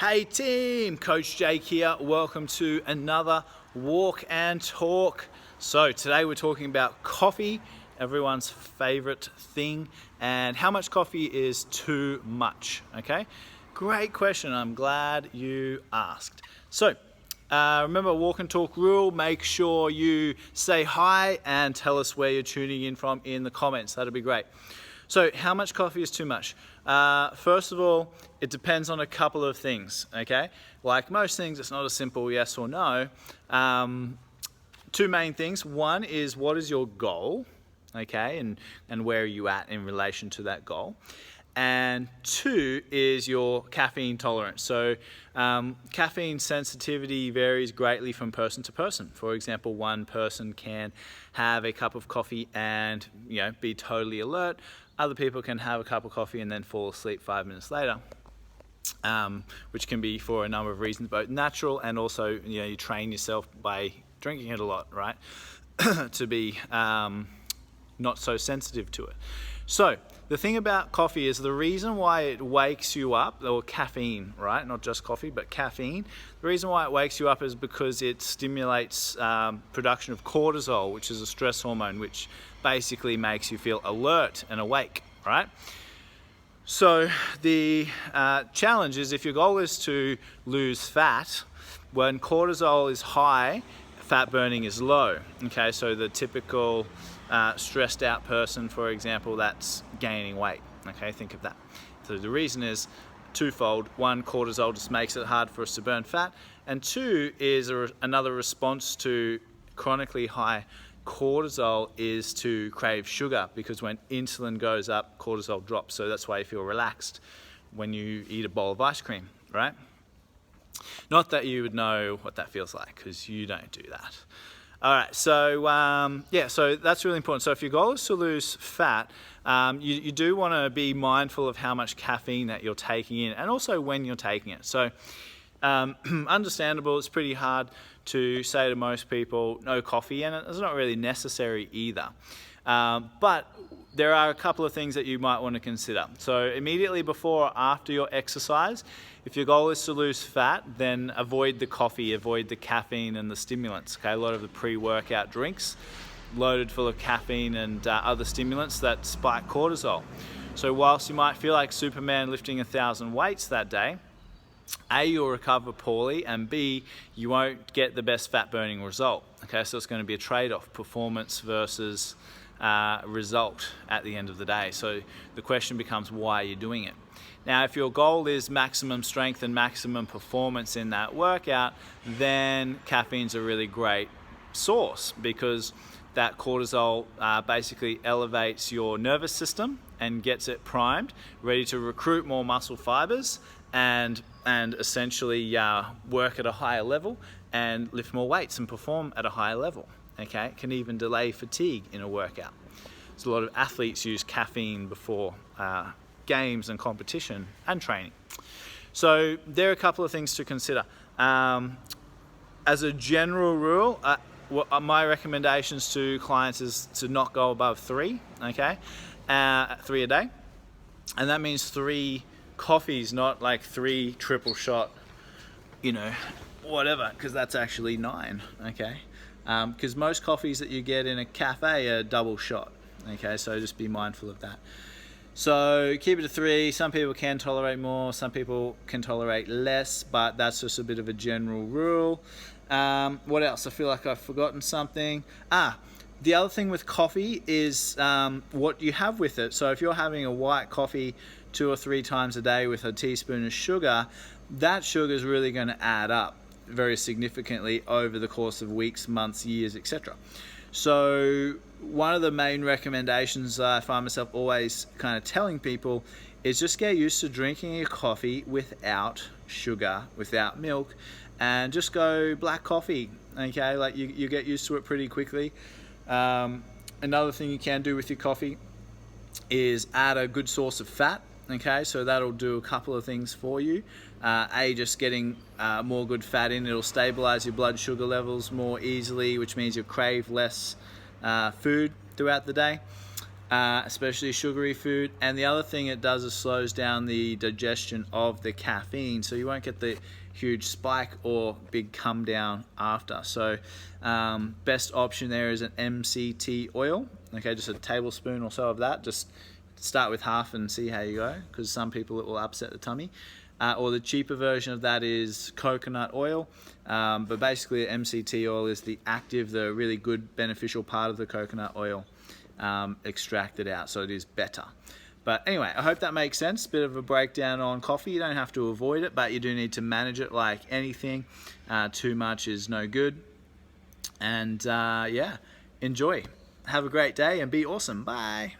Hey team, Coach Jake here. Welcome to another walk and talk. So today we're talking about coffee, everyone's favorite thing, and how much coffee is too much, okay? Great question, I'm glad you asked. So remember, walk and talk rule, make sure you say hi and tell us where you're tuning in from in the comments, that'd be great. So how much coffee is too much? First of all, it depends on a couple of things, okay? Like most things, it's not a simple yes or no. Two main things. One is, what is your goal, okay? And where are you at in relation to that goal? And two is your caffeine tolerance. So caffeine sensitivity varies greatly from person to person. For example, one person can have a cup of coffee and be totally alert. Other people can have a cup of coffee and then fall asleep 5 minutes later, which can be for a number of reasons, both natural and also you train yourself by drinking it a lot, right? to be not so sensitive to it. So the thing about coffee is the reason why it wakes you up, or caffeine, right? Not just coffee, but caffeine. The reason why it wakes you up is because it stimulates production of cortisol, which is a stress hormone, which basically makes you feel alert and awake, right? So the challenge is, if your goal is to lose fat, when cortisol is high, fat burning is low, okay? So the typical stressed out person, for example, that's gaining weight, okay? Think of that. So the reason is twofold. One, cortisol just makes it hard for us to burn fat, and two is another response to chronically high cortisol is to crave sugar, because when insulin goes up, cortisol drops. So that's why you feel relaxed when you eat a bowl of ice cream, right? Not that you would know what that feels like, because you don't do that. All right, so so that's really important. So if your goal is to lose fat, you do want to be mindful of how much caffeine that you're taking in, and also when you're taking it. So understandable, it's pretty hard to say to most people no coffee, and it's not really necessary either. But there are a couple of things that you might want to consider. So immediately before or after your exercise, if your goal is to lose fat, then avoid the coffee, avoid the caffeine and the stimulants. Okay, a lot of the pre-workout drinks loaded full of caffeine and other stimulants that spike cortisol. So whilst you might feel like Superman lifting 1,000 weights that day, A, you'll recover poorly, and B, you won't get the best fat burning result. Okay, so it's going to be a trade-off, performance versus result at the end of the day. So the question becomes, why are you doing it? Now, if your goal is maximum strength and maximum performance in that workout, then caffeine's a really great source, because that cortisol basically elevates your nervous system and gets it primed, ready to recruit more muscle fibers and essentially work at a higher level and lift more weights and perform at a higher level. Okay, it can even delay fatigue in a workout. So a lot of athletes use caffeine before games and competition and training. So there are a couple of things to consider. As a general rule, my recommendations to clients is to not go above 3, okay? 3 a day. And that means 3 coffees, not like 3 triple shot, whatever, because that's actually 9, okay? Because most coffees that you get in a cafe are double shot, okay? So just be mindful of that. So keep it to 3. Some people can tolerate more, some people can tolerate less, but that's just a bit of a general rule. What else? I feel like I've forgotten something. The other thing with coffee is what you have with it. So if you're having a white coffee 2 or 3 times a day with a teaspoon of sugar, that sugar is really going to add up very significantly over the course of weeks, months, years, etc. So one of the main recommendations I find myself always kind of telling people is just get used to drinking your coffee without sugar, without milk, and just go black coffee, okay? Like you get used to it pretty quickly. Another thing you can do with your coffee is add a good source of fat, okay? So that'll do a couple of things for you. Just getting more good fat in, it'll stabilize your blood sugar levels more easily, which means you'll crave less food throughout the day. especially sugary food. And the other thing it does is slows down the digestion of the caffeine, so you won't get the huge spike or big come down after. So best option there is an MCT oil. Okay, just a tablespoon or so of that. Just start with half and see how you go, because some people it will upset the tummy. Or the cheaper version of that is coconut oil, but basically MCT oil is the active, the really good beneficial part of the coconut oil extracted out, so it is better. But anyway, I hope that makes sense. Bit of a breakdown on coffee. You don't have to avoid it, but you do need to manage it like anything. Too much is no good. And yeah, enjoy. Have a great day and be awesome. Bye.